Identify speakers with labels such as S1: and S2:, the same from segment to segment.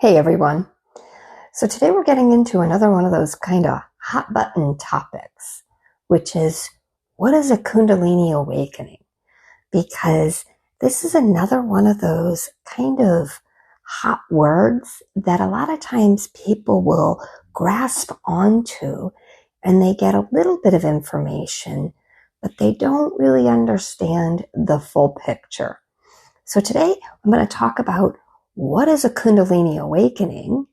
S1: Hey everyone. So today we're getting into another one of those kind of hot button topics, which is what is a Kundalini awakening? Because this is another one of those kind of hot words that a lot of times people will grasp onto and they get a little bit of information, but they don't really understand the full picture. So today I'm going to talk about what is a Kundalini awakening?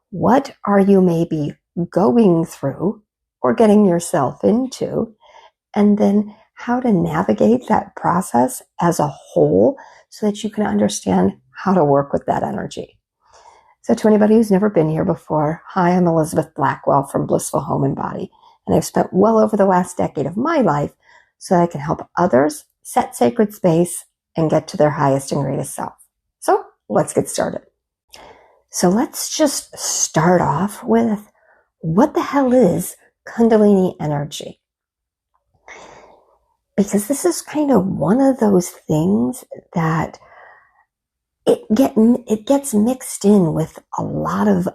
S1: What are you maybe going through or getting yourself into? And then how to navigate that process as a whole so that you can understand how to work with that energy. So to anybody who's never been here before, hi, I'm Elizabeth Blackwell from Blissful Home and Body. And I've spent well over the last decade of my life so that I can help others set sacred space and get to their highest and greatest self. So let's get started. So let's just start off with what the hell is Kundalini energy? Because this is kind of one of those things that it gets mixed in with a lot of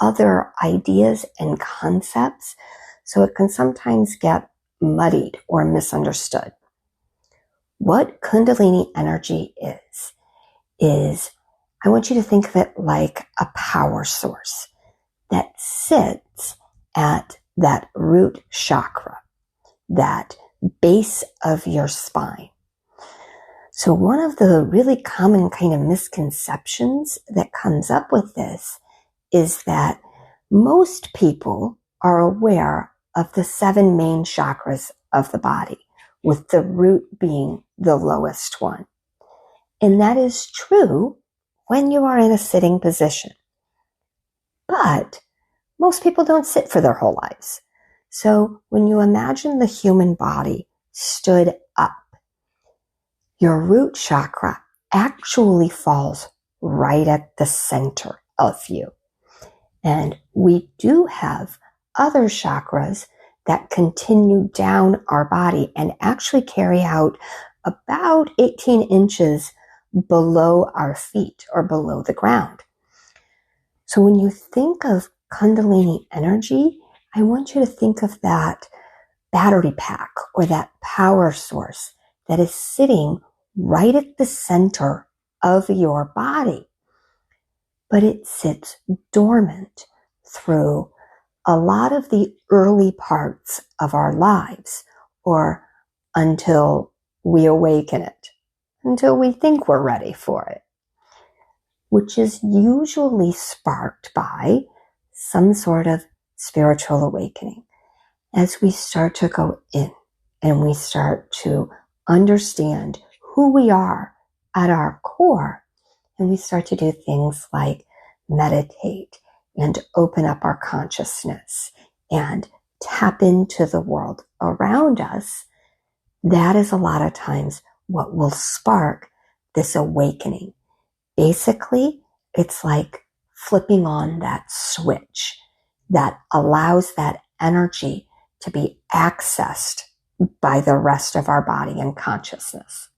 S1: other ideas and concepts, so it can sometimes get muddied or misunderstood. What Kundalini energy is I want you to think of it like a power source that sits at that root chakra, that base of your spine. So one of the really common kind of misconceptions that comes up with this is that most people are aware of the 7 main chakras of the body, with the root being the lowest one. And that is true when you are in a sitting position. But most people don't sit for their whole lives. So when you imagine the human body stood up, your root chakra actually falls right at the center of you. And we do have other chakras that continue down our body and actually carry out about 18 inches below our feet or below the ground. So when you think of Kundalini energy, I want you to think of that battery pack or that power source that is sitting right at the center of your body. But it sits dormant through a lot of the early parts of our lives, or until we awaken it, until we think we're ready for it, which is usually sparked by some sort of spiritual awakening. As we start to go in and we start to understand who we are at our core, and we start to do things like meditate and open up our consciousness and tap into the world around us, that is a lot of times what will spark this awakening. Basically, it's like flipping on that switch that allows that energy to be accessed by the rest of our body and consciousness.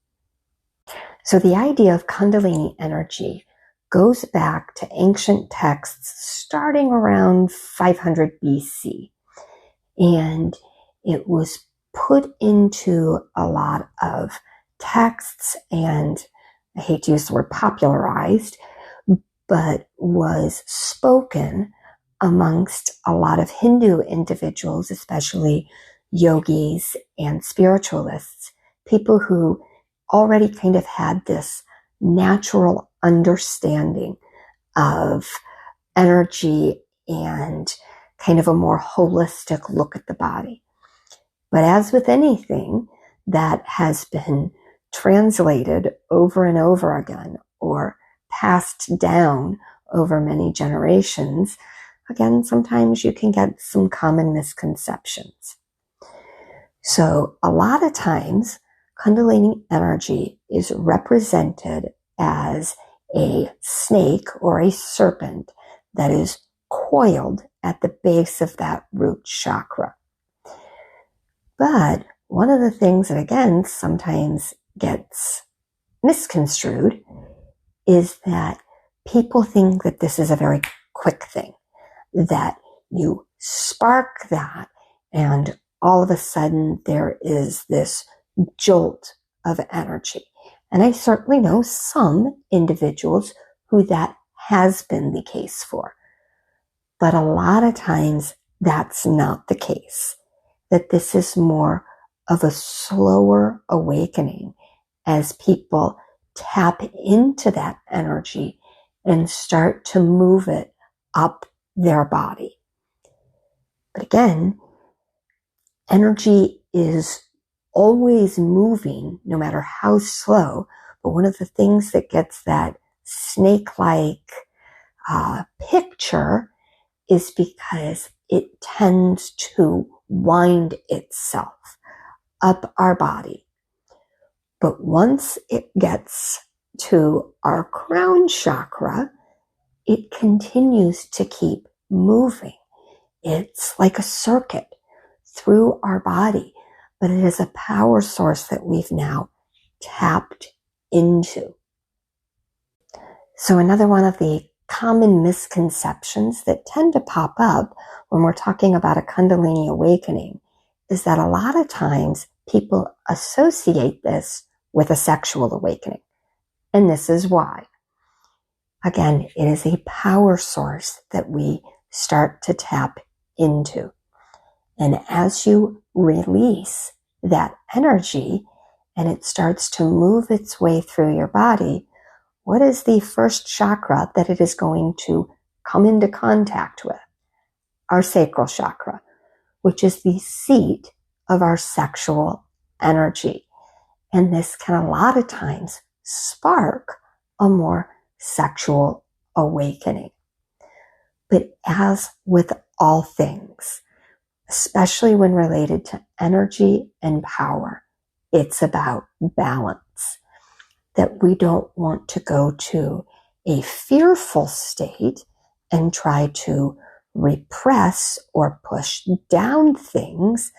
S1: So the idea of Kundalini energy goes back to ancient texts starting around 500 BC. And it was put into a lot of texts, and I hate to use the word popularized, but was spoken amongst a lot of Hindu individuals, especially yogis and spiritualists, people who already kind of had this natural understanding of energy and kind of a more holistic look at the body. But as with anything that has been translated over and over again or passed down over many generations, again, sometimes you can get some common misconceptions. So a lot of times, Kundalini energy is represented as a snake or a serpent that is coiled at the base of that root chakra. But one of the things that, again, sometimes gets misconstrued is that people think that this is a very quick thing, that you spark that and all of a sudden there is this jolt of energy. And I certainly know some individuals who that has been the case for. But a lot of times that's not the case, that this is more of a slower awakening as people tap into that energy and start to move it up their body. But again, energy is always moving, no matter how slow. But one of the things that gets that snake-like picture is because it tends to wind itself up our body. But once it gets to our crown chakra, it continues to keep moving. It's like a circuit through our body, but it is a power source that we've now tapped into. So another one of the common misconceptions that tend to pop up when we're talking about a Kundalini awakening is that a lot of times people associate this with a sexual awakening. And this is why. Again, it is a power source that we start to tap into. And as you release that energy and it starts to move its way through your body, what is the first chakra that it is going to come into contact with? Our sacral chakra, which is the seat of our sexual energy. And this can a lot of times spark a more sexual awakening. But as with all things, especially when related to energy and power, it's about balance. That we don't want to go to a fearful state and try to repress or push down things,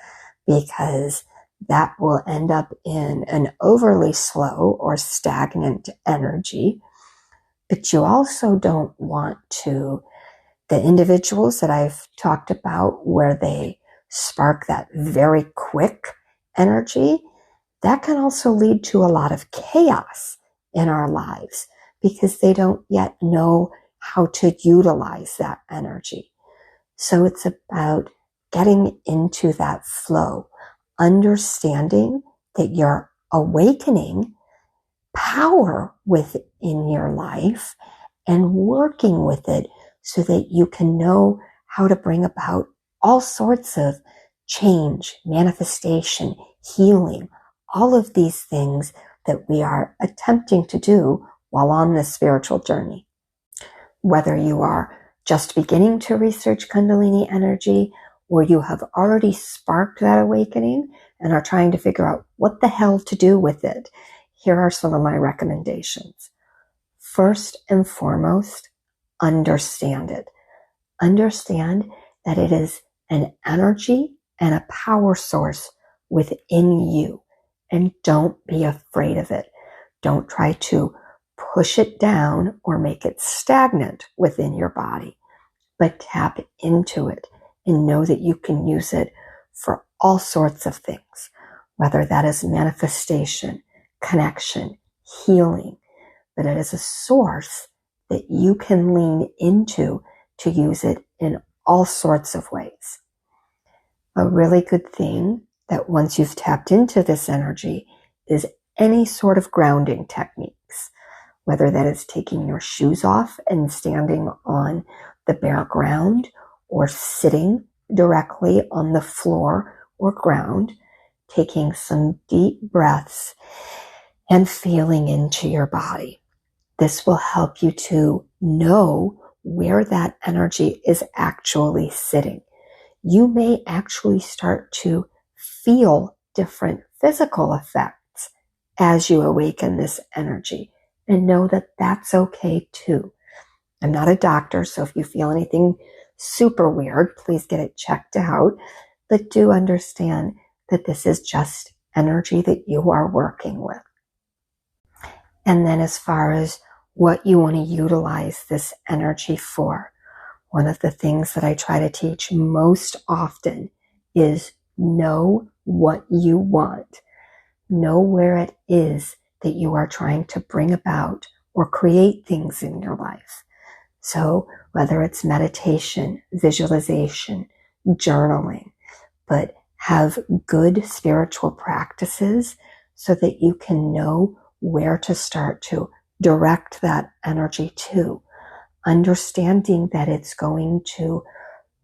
S1: because that will end up in an overly slow or stagnant energy. But you also don't want to, the individuals that I've talked about where they spark that very quick energy, that can also lead to a lot of chaos in our lives because they don't yet know how to utilize that energy. So it's about getting into that flow, understanding that you're awakening power within your life and working with it so that you can know how to bring about all sorts of change, manifestation, healing, all of these things that we are attempting to do while on this spiritual journey. Whether you are just beginning to research Kundalini energy, or you have already sparked that awakening and are trying to figure out what the hell to do with it, here are some of my recommendations. First and foremost, understand it. Understand that it is an energy and a power source within you. And don't be afraid of it. Don't try to push it down or make it stagnant within your body, but tap into it and know that you can use it for all sorts of things, whether that is manifestation, connection, healing, but it is a source that you can lean into to use it in all sorts of ways. A really good thing that once you've tapped into this energy is any sort of grounding techniques, whether that is taking your shoes off and standing on the bare ground or sitting directly on the floor or ground, taking some deep breaths and feeling into your body. This will help you to know where that energy is actually sitting. You may actually start to feel different physical effects as you awaken this energy, and know that that's okay too. I'm not a doctor, so if you feel anything super weird, please get it checked out, but do understand that this is just energy that you are working with. And then as far as what you want to utilize this energy for. One of the things that I try to teach most often is know what you want. Know where it is that you are trying to bring about or create things in your life. So whether it's meditation, visualization, journaling, but have good spiritual practices so that you can know where to start to direct that energy to, understanding that it's going to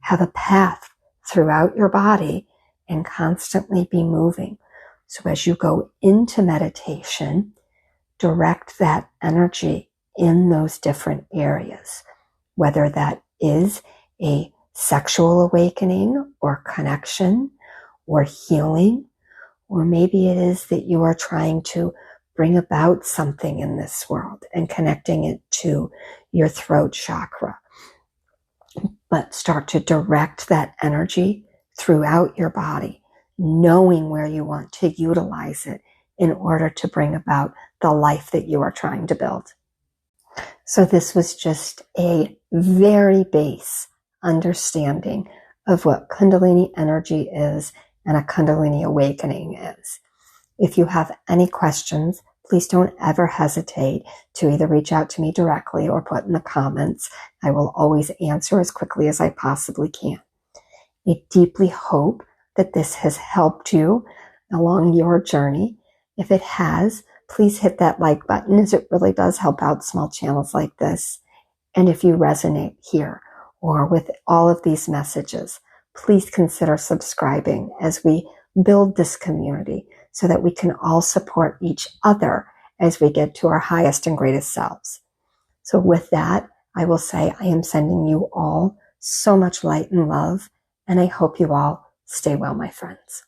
S1: have a path throughout your body and constantly be moving. So as you go into meditation, direct that energy in those different areas, whether that is a sexual awakening or connection or healing, or maybe it is that you are trying to bring about something in this world and connecting it to your throat chakra. But start to direct that energy throughout your body, knowing where you want to utilize it in order to bring about the life that you are trying to build. So this was just a very base understanding of what Kundalini energy is and a Kundalini awakening is. If you have any questions, please don't ever hesitate to either reach out to me directly or put in the comments. I will always answer as quickly as I possibly can. I deeply hope that this has helped you along your journey. If it has, please hit that like button, as it really does help out small channels like this. And if you resonate here or with all of these messages, please consider subscribing as we build this community so that we can all support each other as we get to our highest and greatest selves. So with that, I will say I am sending you all so much light and love, and I hope you all stay well, my friends.